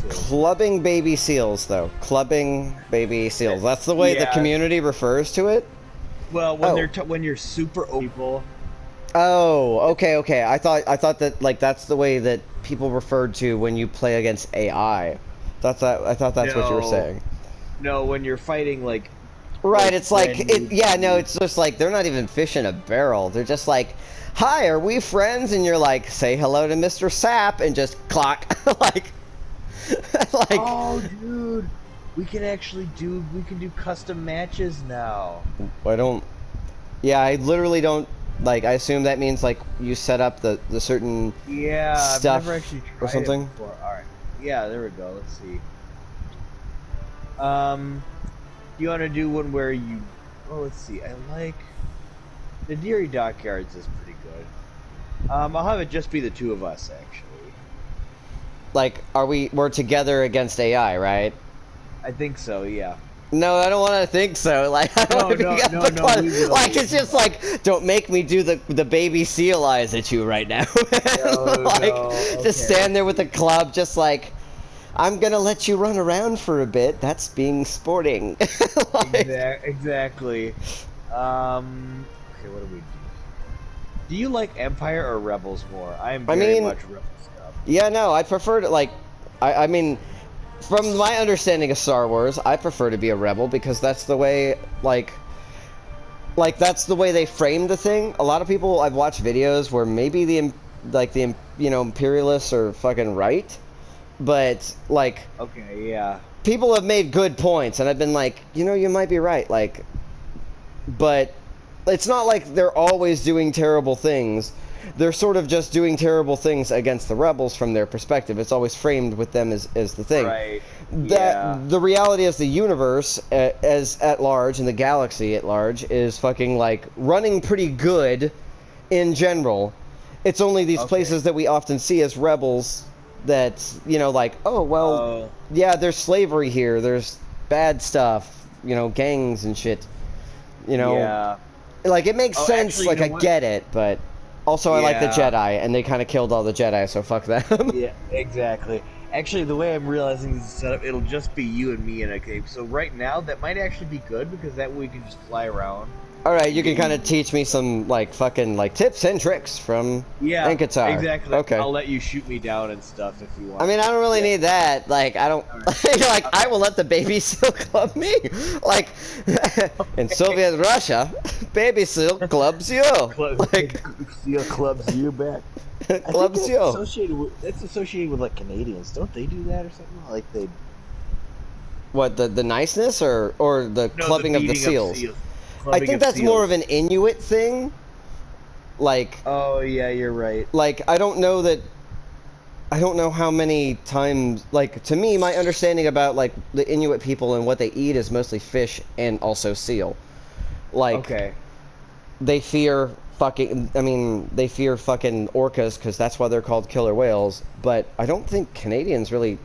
seals. Clubbing baby seals, though. Clubbing baby seals. That's the way the Yeah. community refers to it? Well, when Oh. when you're super people. Oh, okay. I thought that, like, that's the way that people referred to when you play against AI. I thought that's what you were No, saying. no, when you're fighting Right, it's like, brand new yeah, no, dudes. it's just like, they're not even fish in a barrel. They're just like, hi, are we friends? And you're like, say hello to Mr. Sap, and just clock. like, like, Oh, dude, we can do custom matches now. I don't, yeah, I literally don't, like, I assume that means, like, you set up the certain Yeah, I've stuff never actually or tried something. it before. All right, yeah, there we go. Let's see. You want to do one where you? Oh, let's see. I like the Deary Dockyards is pretty good. I'll have it just be the two of us actually. Like, we're together against AI, right? I think so. Yeah. No, I don't want to think so. Like, I don't No, want to no, no, no. We will. Like, it's just like, don't make me do the baby seal eyes at you right now. No, like, no. Okay. just stand there with the club, just like, I'm gonna let you run around for a bit. That's being sporting. like, Exactly. Okay, what do we do? Do you like Empire or Rebels more? I am very much Rebels stuff. yeah, no, I prefer to, like, I mean, from my understanding of Star Wars, I prefer to be a rebel because that's the way, like that's the way they framed the thing. A lot of people, I've watched videos where maybe the imperialists are fucking right, but, like, Okay, yeah. people have made good points, and I've been like, you might be right, like, but it's not like they're always doing terrible things. They're sort of just doing terrible things against the rebels from their perspective. It's always framed with them as the thing. Right. That the reality is the universe as at large and the galaxy at large is fucking, like, running pretty good in general. It's only these places that we often see as rebels that, like, oh, well, yeah, there's slavery here, there's bad stuff, gangs and shit. Yeah. Like, it makes sense, actually, like, I get it, but also I like the Yeah. Jedi, and they kind of killed all the Jedi, so fuck them. Yeah, exactly. Actually, the way I'm realizing this is set up, it'll just be you and me in a cave. So right now, that might actually be good because that way we can just fly around. Alright, you can kind of teach me some, like, fucking, like, tips and tricks from Encatar. Exactly. Okay. I'll let you shoot me down and stuff if you want. I mean, I don't really need that. Like, I don't... like, I will let the baby seal club me. Like, in Soviet Russia, baby seal clubs you. Like, Seal clubs you back. clubs you. That's associated with, like, Canadians. Don't they do that or something? Like, they... What, the niceness or the clubbing of the seals? I think that's seals. more of an Inuit thing. Like... Oh, yeah, you're right. Like, I don't know how many times, like, to me, my understanding about, like, the Inuit people and what they eat is mostly fish and also seal. Like, they fear fucking orcas because that's why they're called killer whales, but I don't think Canadians really,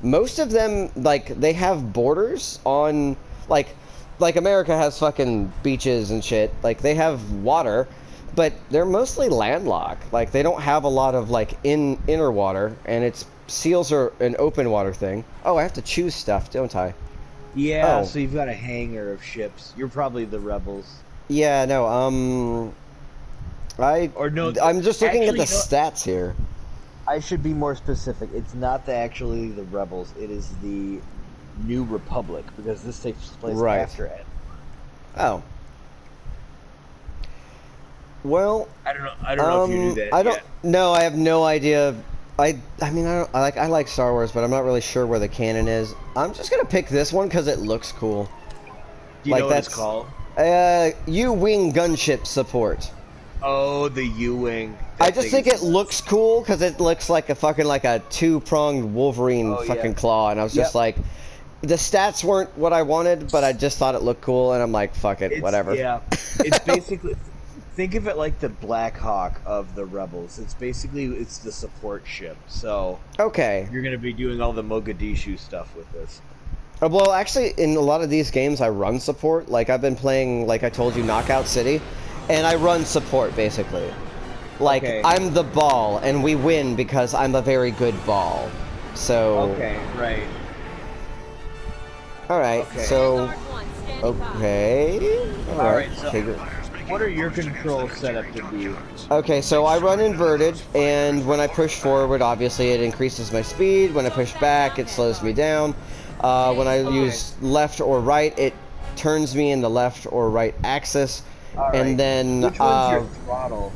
most of them, like, they have borders on, like America has fucking beaches and shit, like, they have water, but they're mostly landlocked. Like, they don't have a lot of, like, inner water, and seals are an open water thing. Oh, I have to choose stuff, don't I? Yeah, Oh. so you've got a hangar of ships. You're probably the rebels. Yeah, no, I'm just looking at the stats here. I should be more specific. It's not actually the rebels. It is the New Republic, because this takes place after it. Oh. Well, I don't know if you knew that. No, I have no idea. I like Star Wars, but I'm not really sure where the canon is. I'm just gonna pick this one because it looks cool. Do you know what it's called? U-wing gunship support. Oh, the U-wing. I just think it looks cool because it looks like a two-pronged Wolverine claw, and I was just like, the stats weren't what I wanted, but I just thought it looked cool, and I'm like, fuck it, whatever. Yeah, it's basically, think of it like the Black Hawk of the Rebels. It's the support ship. So okay, you're gonna be doing all the Mogadishu stuff with this. Well, actually, in a lot of these games, I run support. Like, I've been playing, like I told you, Knockout City, and I run support, basically. Like, I'm the ball, and we win because I'm a very good ball. So. Okay, right. All right. Okay. So. Okay. All right. So, what are your controls set up to be? Okay, so I run inverted, and when I push forward, obviously it increases my speed. When I push back, it slows me down. When I use left or right, it turns me in the left or right axis. All right. And then which one's your throttle?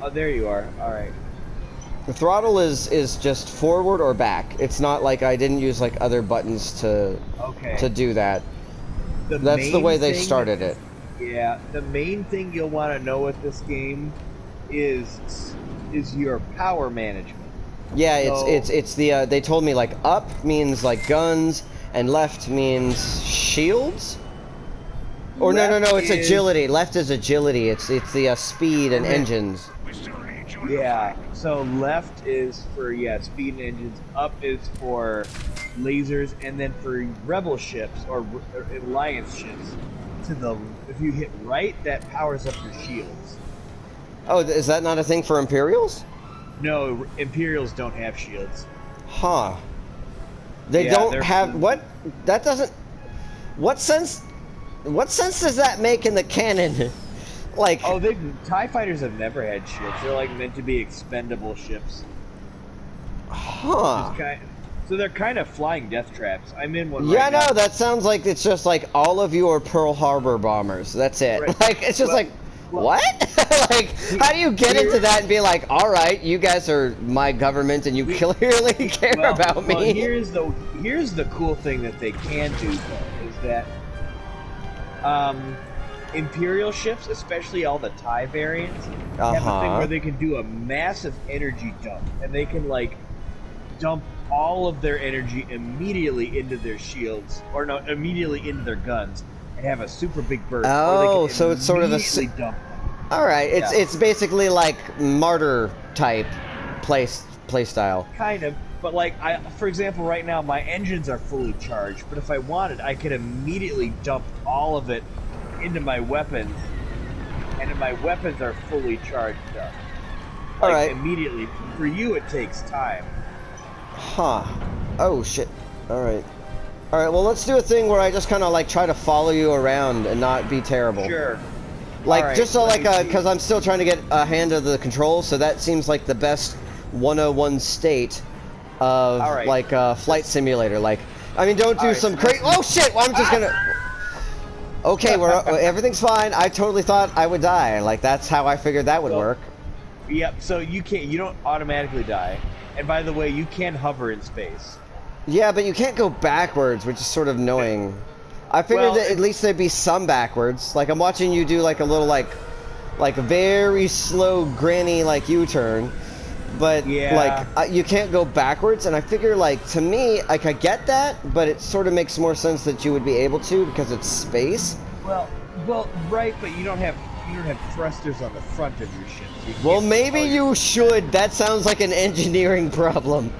Oh, there you are. All right. the throttle is just forward or back. It's not like I didn't use like other buttons to do that. That's the way they started it. Yeah, the main thing you'll want to know with this game is your power management. Yeah, So, it's the they told me like up means like guns and left means shields. Or no, it's agility. Left is agility. It's the speed and engines. Yeah. So left is for speed and engines. Up is for lasers, and then for rebel ships or alliance ships. If you hit right, that powers up your shields. Oh, is that not a thing for Imperials? No, Imperials don't have shields. Huh. They don't have what? That doesn't. What sense does that make in the canon? Like. Oh, TIE fighters have never had shields. They're like meant to be expendable ships. Huh. So they're kind of flying death traps. I'm in one. Yeah, right now. no, that sounds like it's just like all of you are Pearl Harbor bombers. That's it. Right. Like it's just what? Like, how do you get into that and be like, all right, you guys are my government and you clearly care about me? Well, here's the cool thing that they can do though is that Imperial ships, especially all the TIE variants, have a thing where they can do a massive energy dump, and they can like dump all of their energy immediately into their shields, or no, immediately into their guns, and have a super big burst. Oh, so it's sort of a dump them. All right, it's basically like martyr type play style. Kind of, but like for example, right now my engines are fully charged, but if I wanted, I could immediately dump all of it into my weapons, and my weapons are fully charged up. Like, all right, immediately. For you, it takes time. Huh. Oh shit. Alright. Alright, well let's do a thing where I just kinda like try to follow you around and not be terrible. Sure. Like right, just so like cause I'm still trying to get a hand of the controls, so that seems like the best 101 state of like a flight simulator. Like I mean don't do some crazy oh shit! Well, I'm just gonna okay, everything's fine. I totally thought I would die. Like that's how I figured that would work. Yep, so you don't automatically die. And by the way, you can hover in space. Yeah, but you can't go backwards, which is sort of annoying. I figured that at least there'd be some backwards. Like I'm watching you do like a little like very slow granny like U-turn, but like you can't go backwards. And I figure like to me like I get that, but it sort of makes more sense that you would be able to because it's space. Well, right, but you don't have thrusters on the front of your ship. So well, maybe you should. That sounds like an engineering problem.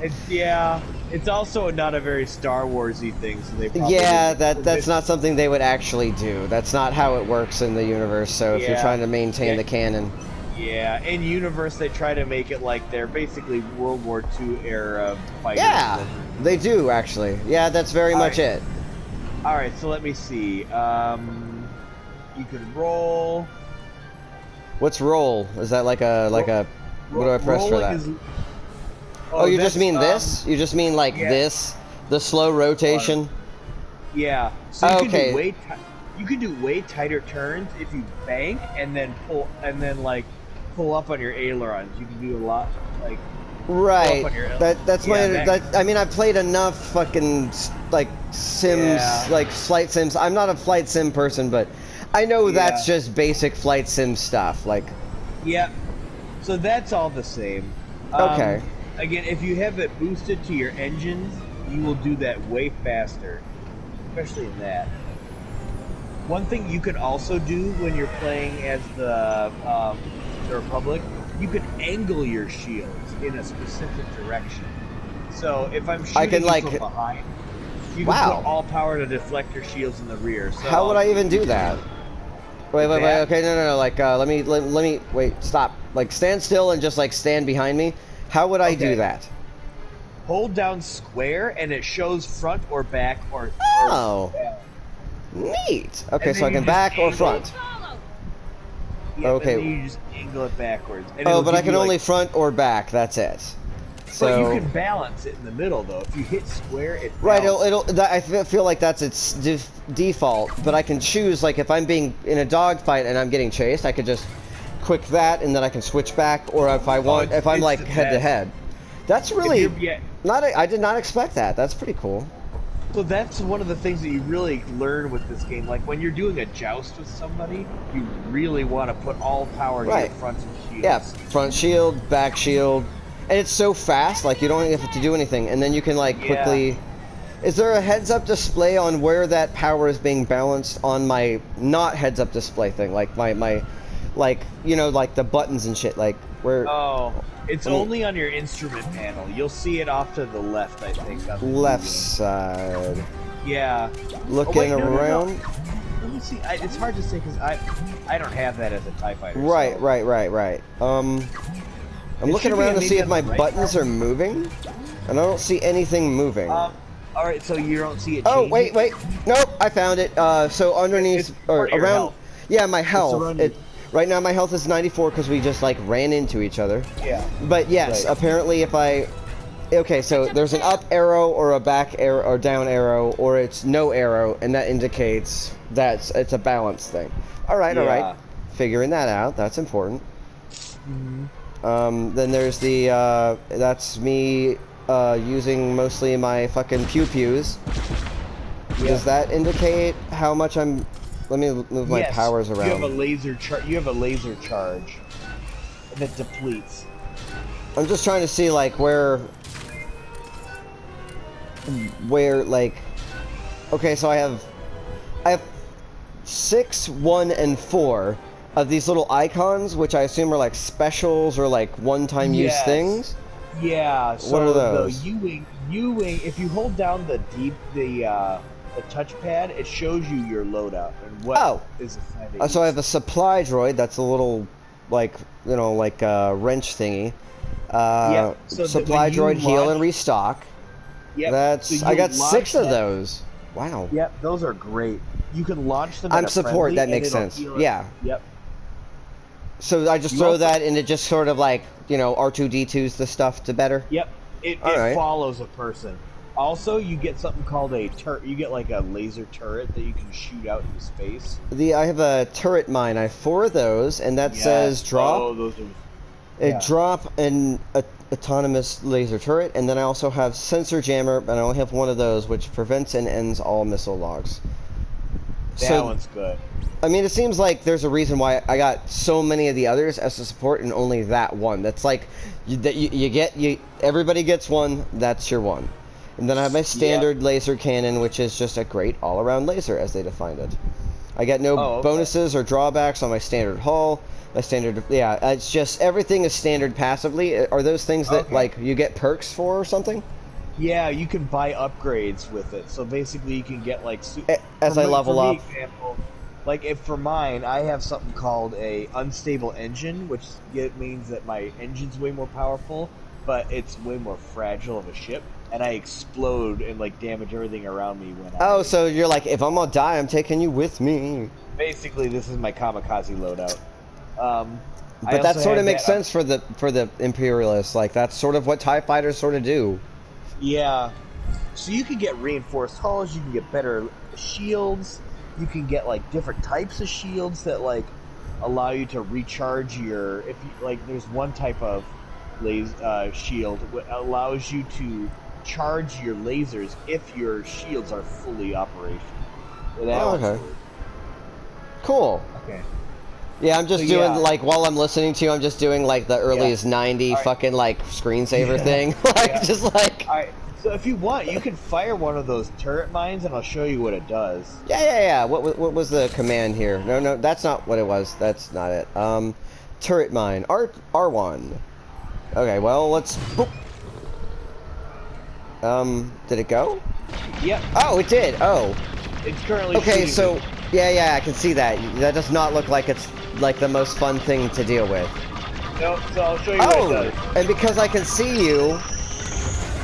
It's also not a very Star Warsy thing, so they probably that's not something they would actually do. That's not how it works in the universe. So if you're trying to maintain the canon, in universe they try to make it like they're basically World War II era fighters. Yeah, they do actually. Yeah, that's very much it. All right, so let me see. You can roll. What's roll? Is that like a what do I press for that? You just mean this? You just mean like this? The slow rotation? Yeah. So you can do way tighter turns if you bank and then pull up on your ailerons. You can do a lot like right. That's I mean I played enough fucking like sims like flight sims. I'm not a flight sim person, but I know that's just basic flight sim stuff. Like so that's all the same. Okay. Again, if you have it boosted to your engines, you will do that way faster, especially in that. One thing you can also do when you're playing as the Republic, you can angle your shields in a specific direction. So if I'm shooting from behind, you can put all power to deflect your shields in the rear. So how would I even do that? Wait, okay, no, like, let me, wait, stop. Like, stand still and just, like, stand behind me. How would I Okay. do that? Hold down square, and it shows front or back or. Oh. Neat. Okay, And so then I you can just back or angle front. Yeah, Okay. And then you just angle it backwards. And Oh, it'll but I give can you, only like, front or back. That's it. So But you can balance it in the middle, though. If you hit square, it right, balances. I feel like that's its default, but I can choose, like, if I'm being in a dogfight and I'm getting chased, I could just quick that, and then I can switch back, or if I want, if I'm, like, head-to-head. That's really, I did not expect that. That's pretty cool. So that's one of the things that you really learn with this game. Like, when you're doing a joust with somebody, you really want to put all power to your front shield. Yeah, front shield, back shield. And it's so fast, like, you don't have to do anything. And then you can, like, quickly... Is there a heads-up display on where that power is being balanced on my not heads-up display thing? Like, my like, you know, like the buttons and shit, like, where... Oh, it's only on your instrument panel. You'll see it off to the left, I think. On the left side. Yeah. Looking around? No. Let me see. It's hard to say because I don't have that as a TIE fighter. Right, so. right. I'm looking around to see if my buttons are moving, and I don't see anything moving. Alright, so you don't see it. Oh, wait. Nope, I found it. So underneath, or around... Health. Yeah, my health. Right now my health is 94 because we just, like, ran into each other. Yeah. But yes, apparently if I... Okay, so there's an up arrow or a back arrow or down arrow, or it's no arrow, and that indicates that it's a balance thing. Alright. Figuring that out. That's important. Then there's the, that's me, using mostly my fucking pew-pews. Yeah. Does that indicate how much I'm... Let me move my powers around. You have a laser charge that depletes. I'm just trying to see, like, where, like... Okay, so I have 6, 1, and 4 of these little icons, which I assume are, like, specials or, like, one-time use things. Yeah, so what are those? The U-wing, if you hold down the touchpad, it shows you your loadout and what is assigned. So I have a supply droid that's a little, like, you know, like a wrench thingy. So supply droid, heal and restock. Yep. That's so I got 6 of those. Wow. Yep, those are great. You can launch them. I'm support. That makes sense. Yeah. Yep. So I just throw that, and it just sort of, like, you know, R2-D2's the stuff to better. Yep. It follows a person. Also, you get something called a turret. You get, like, a laser turret that you can shoot out into space. I have a turret mine. I have 4 of those, and that says drop. Oh, those are... Drop an autonomous laser turret, and then I also have sensor jammer, and I only have 1 of those, which prevents and ends all missile logs. That one's good. I mean, it seems like there's a reason why I got so many of the others as a support and only that one. That's like, everybody gets one, that's your one. And then I have my standard laser cannon, which is just a great all-around laser, as they defined it. I get no bonuses or drawbacks on my standard hull. My standard, it's just, everything is standard passively. Are those things that, like, you get perks for or something? Yeah, you can buy upgrades with it. So basically you can get, like... As I level up. For example, like, if for mine, I have something called a unstable engine, which means that my engine's way more powerful, but it's way more fragile of a ship. And I explode and, like, damage everything around me when so you're like, if I'm gonna die, I'm taking you with me. Basically, this is my kamikaze loadout. But that sort of makes sense for the Imperialists. Like, that's sort of what TIE fighters sort of do. Yeah. So you can get reinforced hulls, you can get better shields, you can get, like, different types of shields that, like, allow you to recharge your... If you, like, there's one type of shield that allows you to charge your lasers if your shields are fully operational. Okay. Cool. Okay. Yeah, I'm just doing, like, while I'm listening to you, I'm just doing, like, the earliest 90 fucking, like, screensaver thing. Like, just, like... Alright, so if you want, you can fire one of those turret mines, and I'll show you what it does. Yeah. What was the command here? No, that's not what it was. That's not it. Turret mine. R1. Okay, well, let's... Boop. Did it go? Yep. Oh, it did. Oh. It's currently... Okay, so... Yeah, I can see that. That does not look like it's, like, the most fun thing to deal with. No, so I'll show you what it does. And because I can see you...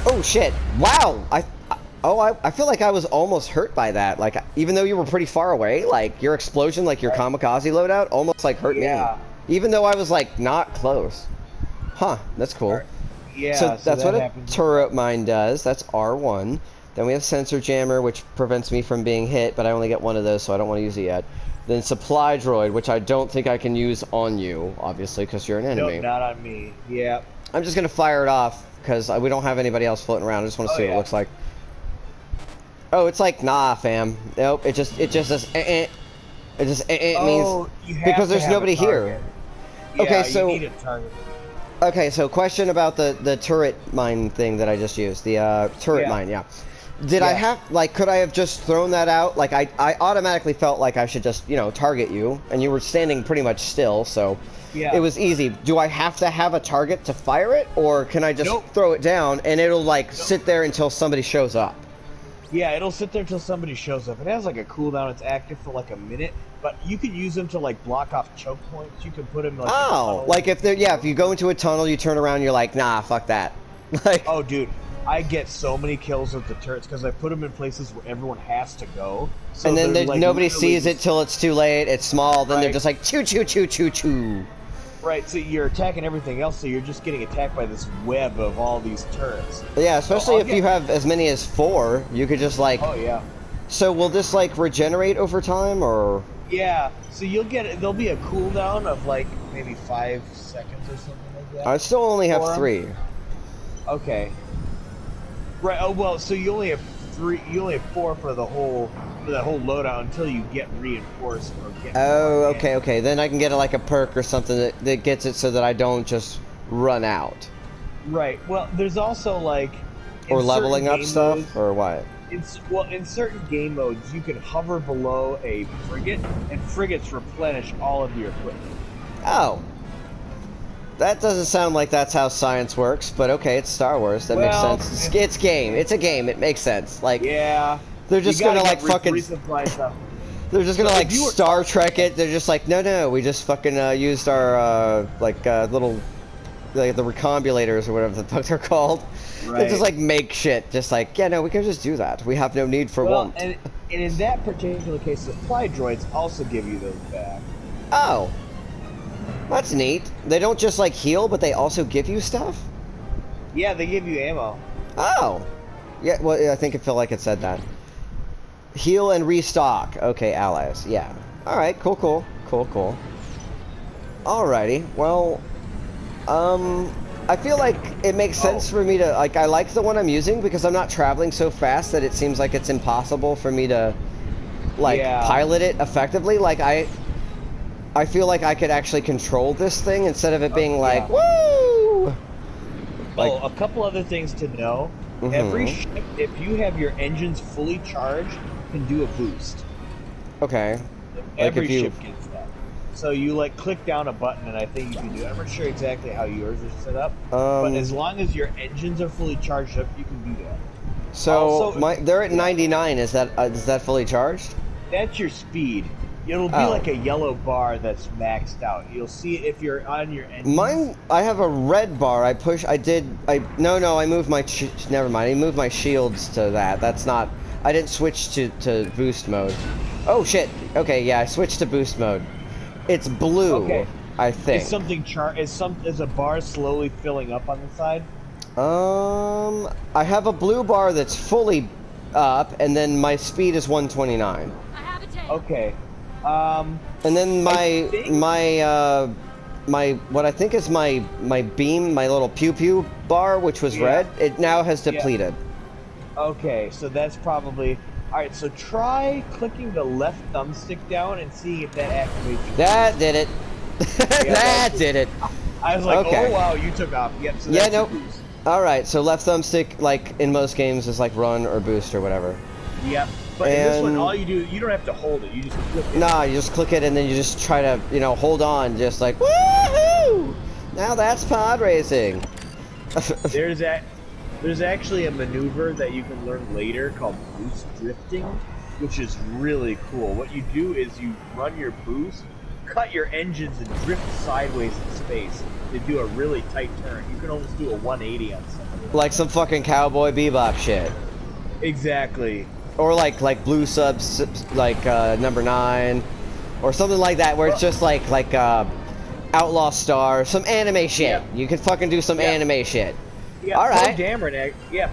Oh, shit. Wow! I feel like I was almost hurt by that. Like, even though you were pretty far away, like, your explosion, like your kamikaze loadout, almost, like, hurt me. Even though I was, like, not close. Huh, that's cool. Right. Yeah, so that's what a happens. turret mine does. That's R1. Then we have sensor jammer, which prevents me from being hit, but I only get one of those, so I don't want to use it yet. Then supply droid, which I don't think I can use on you, obviously, because you're an enemy. Nope, not on me. Yeah. I'm just gonna fire it off because we don't have anybody else floating around. I just want to see what it looks like. Oh, it's like, nah, fam. Nope. It just says It just means because there's nobody here. Yeah, okay, so you need a target. okay, so question about the turret mine thing that I just used. The turret mine, yeah. Did I have, like, could I have just thrown that out? Like, I automatically felt like I should just, you know, target you, and you were standing pretty much still, so it was easy. Do I have to have a target to fire it, or can I just throw it down and it'll, like, sit there until somebody shows up? Yeah, it'll sit there until somebody shows up. It has, like, a cooldown. It's active for, like, a minute, but you can use them to, like, block off choke points. You can put them, like, like, if they're, if you go into a tunnel, you turn around, you're like, nah, fuck that. Like, oh, dude. I get so many kills with the turrets because I put them in places where everyone has to go. So and then like, nobody sees it till it's too late. It's small. Then they're just like choo choo choo choo choo. Right. So you're attacking everything else. So you're just getting attacked by this web of all these turrets. Yeah, especially if you have as many as 4, you could just like. Oh yeah. So will this like regenerate over time or? Yeah. So you'll get there'll be a cooldown of like maybe 5 seconds or something like that. I still only have 3. Okay. Right. Oh well. So you only have 3. You only have 4 for the whole loadout until you get reinforced or get. Oh, okay, okay. Then I can get like a perk or something that gets it so that I don't just run out. Right. Well, there's also like. Or leveling up stuff, or what? In certain game modes, you can hover below a frigate, and frigates replenish all of your equipment. Oh. That doesn't sound like that's how science works, but okay, it's Star Wars. That makes sense. It's game. It's a game. It makes sense. Like, they're just gonna like fucking. They're just gonna like Star Trek it. They're just like, no, we just fucking used our little, like the recombulators or whatever the fuck they're called. Right. They just like make shit. Just like, yeah, no, we can just do that. We have no need for one. And in that particular case, supply droids also give you those back. Oh. That's neat. They don't just like heal, but they also give you stuff? Yeah, they give you ammo. Oh. Yeah, well, I think it felt like it said that. Heal and restock. Okay, allies. Yeah. Alright, cool. Alrighty. Well, I feel like it makes sense for me to, like, I like the one I'm using because I'm not traveling so fast that it seems like it's impossible for me to, like, pilot it effectively. Like, I feel like I could actually control this thing instead of it being like, woo! Like, a couple other things to know. Every ship, if you have your engines fully charged, can do a boost. Okay. Every ship gets that. So you, like, click down a button, and I think you can do it. I'm not sure exactly how yours is set up, but as long as your engines are fully charged up, you can do that. So, also, they're at 99. Is that fully charged? That's your speed. It'll be like a yellow bar that's maxed out. You'll see it if you're on your engine. Mine, I have a red bar. I moved my, never mind. I moved my shields to that. That's not, I didn't switch to boost mode. Oh shit. Okay, yeah, I switched to boost mode. It's blue, I think. Is a bar slowly filling up on the side? I have a blue bar that's fully up, and then my speed is 129. I have a tank. Okay. And then my what I think is my beam, my little pew pew bar, which was red, it now has depleted. Okay, so that's probably alright. So try clicking the left thumbstick down and seeing if that activates. That did it. That did it. I was like, oh wow, you took off. Yep. So that's nope. All right, so left thumbstick, like in most games, is like run or boost or whatever. Yep. But in this one, all you do, you don't have to hold it. You just click it. Nah, you just click it and then you just try to, hold on, just like woohoo! Now that's pod racing. There's actually a maneuver that you can learn later called boost drifting, which is really cool. What you do is you run your boost cut your engines and drift sideways in space to do a really tight turn. You can almost do a 180 on something. Like some fucking Cowboy Bebop shit. Exactly. Or like Blue Subs, like number 9, or something like that, where it's just like Outlaw Star, some anime shit. Yep. You can fucking do some anime shit. Yeah, all right.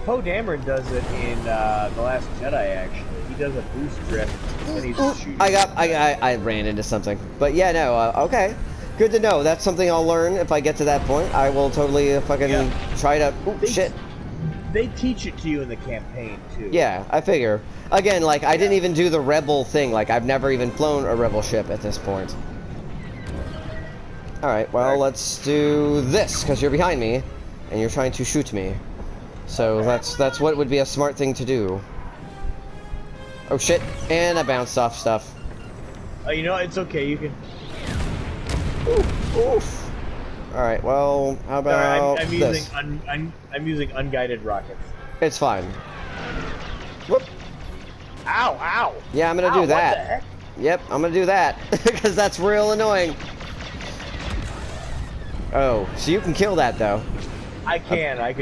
Poe Dameron does it in The Last Jedi. Actually, he does a boost drift and he's shooting. I ran into something, but yeah, no, okay, good to know. That's something I'll learn if I get to that point. I will totally fucking try to. Shit. They teach it to you in the campaign too. Yeah, I figure. Again, like I didn't even do the Rebel thing. Like I've never even flown a Rebel ship at this point. All right, well, let's do this because you're behind me, and you're trying to shoot me. So that's what would be a smart thing to do. Oh shit! And I bounced off stuff. You know, it's okay. You can. Oof. All right. Well, how about I'm this? I'm using unguided rockets. It's fine. Whoop. Ow! Ow! Yeah, I'm gonna do that. What the heck? Yep, I'm gonna do that because that's real annoying. Oh, so you can kill that though. I can. Like,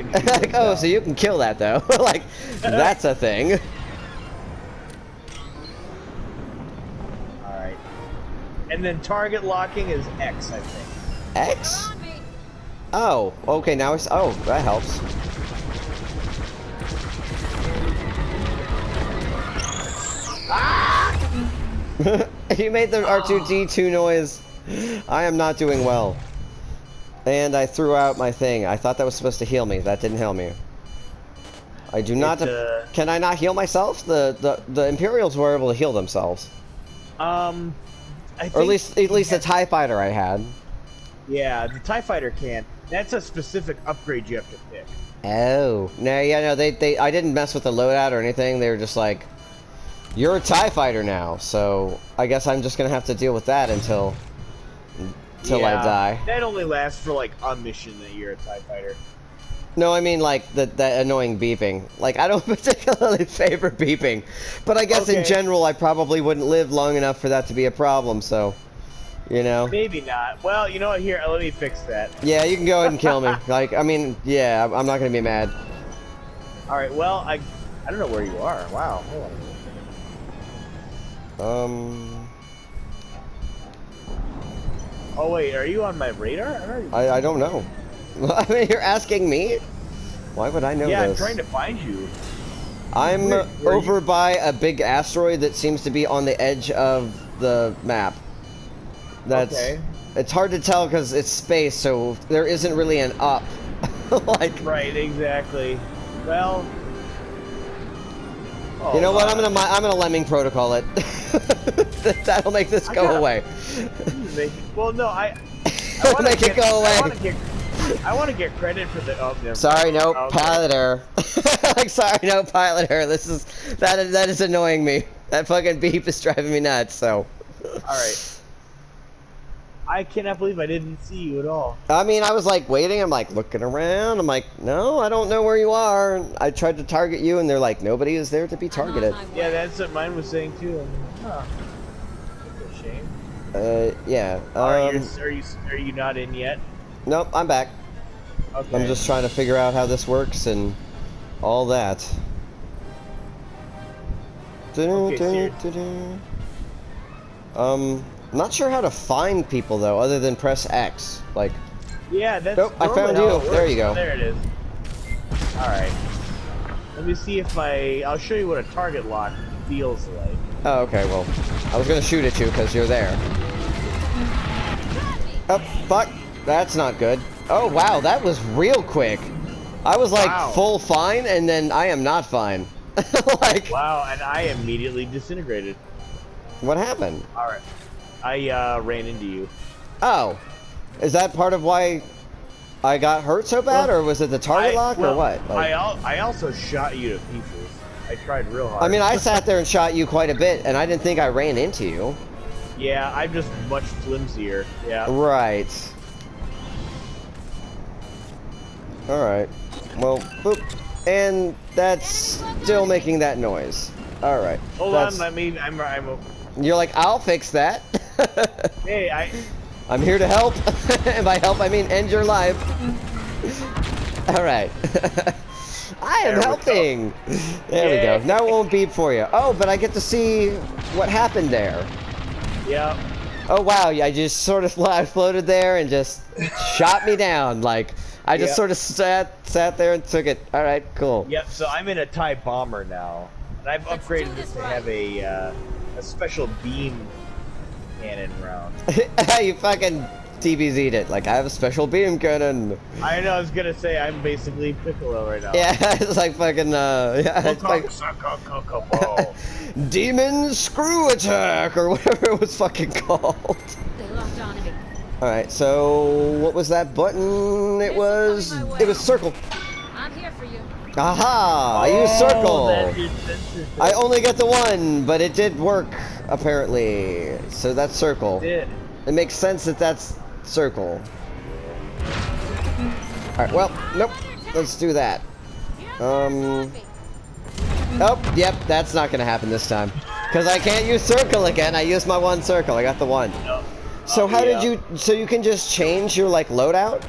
oh, so you can kill that though. Like, that's a thing. All right. And then target locking is X, I think. X? Oh, okay. Now it's. Oh, that helps. Ah! You made the R2D2 noise. I am not doing well. And I threw out my thing. I thought that was supposed to heal me. That didn't heal me. I do not. Can I not heal myself? The Imperials were able to heal themselves. I think or at least the TIE fighter I had. Yeah, the TIE fighter can. That's a specific upgrade you have to pick. Oh. No, yeah, no, they I didn't mess with the loadout or anything. They were just like, you're a TIE fighter now, so I guess I'm just gonna have to deal with that until I die. That only lasts for like a mission that you're a TIE fighter. No, I mean like that annoying beeping. Like I don't particularly favor beeping, but I guess in general I probably wouldn't live long enough for that to be a problem. So, you know. Maybe not. Well, you know what? Here, let me fix that. Yeah, you can go ahead and kill me. Like I mean, yeah, I'm not gonna be mad. All right. Well, I don't know where you are. Wow. Hold on. Oh wait, are you on my radar? I don't know. I mean, you're asking me? Why would I know this? Yeah, I'm trying to find you. I'm over by a big asteroid that seems to be on the edge of the map. Okay. It's hard to tell because it's space, so there isn't really an up. Like. Right, exactly. Well. You know what? I'm gonna lemming protocol it. That'll make this go away. Well, no, I want to make it go away. I want to get credit for the. Oh, never sorry, mind. no pilot error. Like, sorry, no pilot error. That is annoying me. That fucking beep is driving me nuts. So. All right. I cannot believe I didn't see you at all. I mean, I was like waiting. I'm like looking around. I'm like, no, I don't know where you are. And I tried to target you, and they're like, nobody is there to be targeted. Yeah, that's what mine was saying too. Huh. That's a shame. Yeah. Are you not in yet? Nope, I'm back. Okay. I'm just trying to figure out how this works and all that. Not sure how to find people though, other than press X. Like. Yeah, that's. Nope, I found you. There you go. There it is. All right. Let me see if I'll show you what a target lock feels like. Oh, okay. Well, I was gonna shoot at you because you're there. Oh, fuck. That's not good. Oh, wow. That was real quick. I was like full fine, and then I am not fine. Like. Wow, and I immediately disintegrated. What happened? All right. I ran into you. Oh. Is that part of why I got hurt so bad, or was it the target lock, or what? Like, I also shot you to pieces. I tried real hard. I mean, I sat there and shot you quite a bit, and I didn't think I ran into you. Yeah, I'm just much flimsier. Yeah. Right. Alright. Well, boop. And that's still making that noise. Alright. Hold on, I mean, I'm You're like, I'll fix that. Hey, I'm here to help. And by help, I mean end your life. All right. I am helping. There we go. Now it won't beep for you. Oh, but I get to see what happened there. Yep. Oh wow! I just sort of I floated there and just shot me down. Like I just sort of sat there and took it. All right, cool. Yep. So I'm in a TIE bomber now, and I've upgraded this to have a special beam cannon round. You fucking TBZ'd it. Like, I have a special beam cannon. I know, I was gonna say, I'm basically Piccolo right now. Yeah, it's like fucking, yeah, it's like... Demon Screw Attack, or whatever it was fucking called. They locked on to me. Alright, so, what was that button? It was circle. I'm here for you. Aha! I used circle. I only got the one, but it did work, apparently. So that's circle. It did. It makes sense that that's circle. Alright, well, nope. Let's do that. Oh, yep, that's not gonna happen this time. Because I can't use circle again. I used my one circle. I got the one. So how did you... So you can just change your, like, loadout?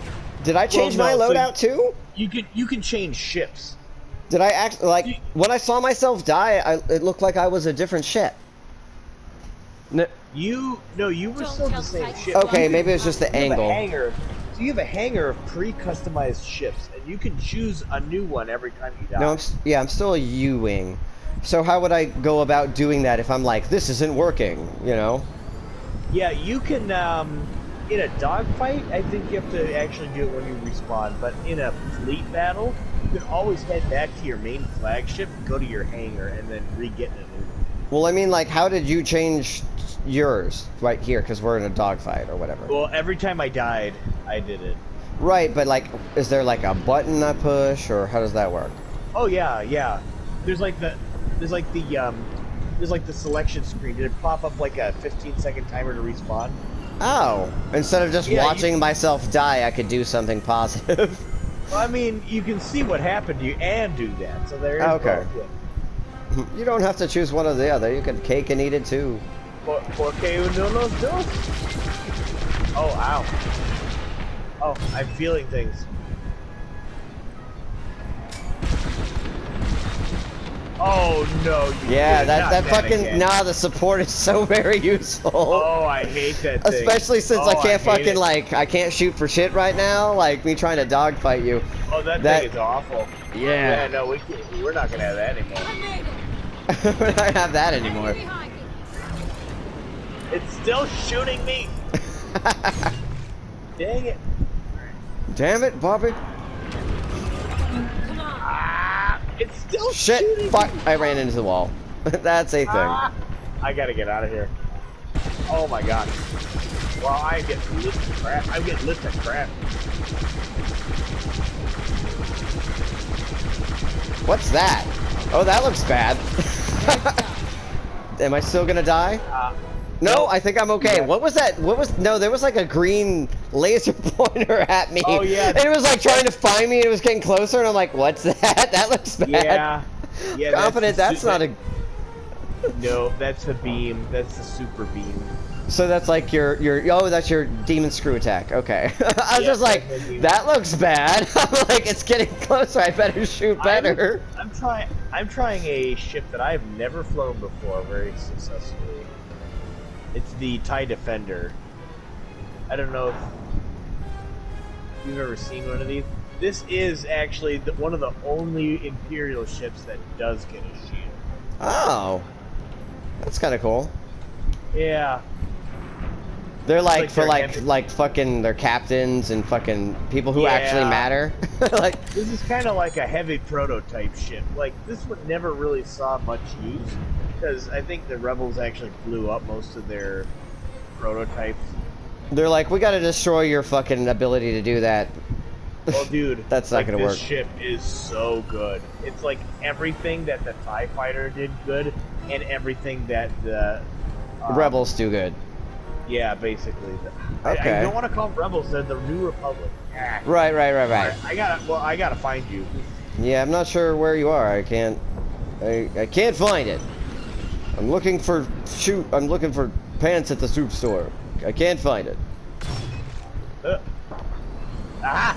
Did I change my loadout, too? You can change ships. Did I act... Like, when I saw myself die, it looked like I was a different ship. No, you were still the same ship. Okay, maybe it's just the angle. So you have a hangar of pre-customized ships, and you can choose a new one every time you die. No, I'm still a U-wing. So how would I go about doing that if I'm like, this isn't working, you know? Yeah, you can, in a dogfight, I think you have to actually do it when you respawn, but in a fleet battle, you can always head back to your main flagship, go to your hangar, and then re-get in a new one. Well, I mean, like, how did you change yours right here? Because we're in a dogfight or whatever. Well, every time I died, I did it. Right, but, like, is there, like, a button I push, or how does that work? Oh, yeah. There's like the selection screen. Did it pop up like a 15-second timer to respawn? Oh, instead of just watching myself die, I could do something positive. Well, I mean, you can see what happened to you and do that, so there is okay. both. You don't have to choose one or the other. You can cake and eat it too. Porque uno los dos. Oh, ow. Oh, I'm feeling things. Oh no! Yeah, that fucking the support is so very useful. Oh, I hate that thing. Especially since I can't fucking I can't shoot for shit right now. Like me trying to dogfight you. Oh, that thing is awful. Yeah. Yeah, no, we're not gonna have that anymore. We're not gonna have that anymore. It's still shooting me. Dang it! Damn it, Bobby. It's still shit. shooting. Fuck! I ran into the wall. That's a thing. I gotta get out of here. Oh my god. Well, I get lit to crap. I get lit to crap. What's that? Oh, that looks bad. Am I still gonna die? No, I think I'm okay. Yeah. What was that? No, there was like a green laser pointer at me. Oh, yeah. And it was like trying to find me and it was getting closer and I'm like, what's that? That looks bad. Yeah. Confident that's not a... No, that's the beam. That's the super beam. So that's like your oh, that's your demon screw attack. Okay. I was just like, that looks bad. I'm like, it's getting closer. I better shoot better. I'm trying a ship that I've never flown before very successfully. It's the TIE Defender. I don't know if you've ever seen one of these. This is actually one of the only Imperial ships that does get a shield. Oh, that's kind of cool. Yeah. They're like for like fucking their captains and fucking people who actually matter. Like this is kind of like a heavy prototype ship. Like this one never really saw much use because I think the rebels actually blew up most of their prototypes. They're like, we got to destroy your fucking ability to do that. Well, dude, that's not gonna work. This ship is so good. It's like everything that the TIE Fighter did good, and everything that the rebels do good. Yeah, basically. Okay. I don't want to call them rebels. They're the New Republic. Right. I gotta find you. Yeah, I'm not sure where you are. I can't find it. I'm looking for pants at the soup store. I can't find it. Ah!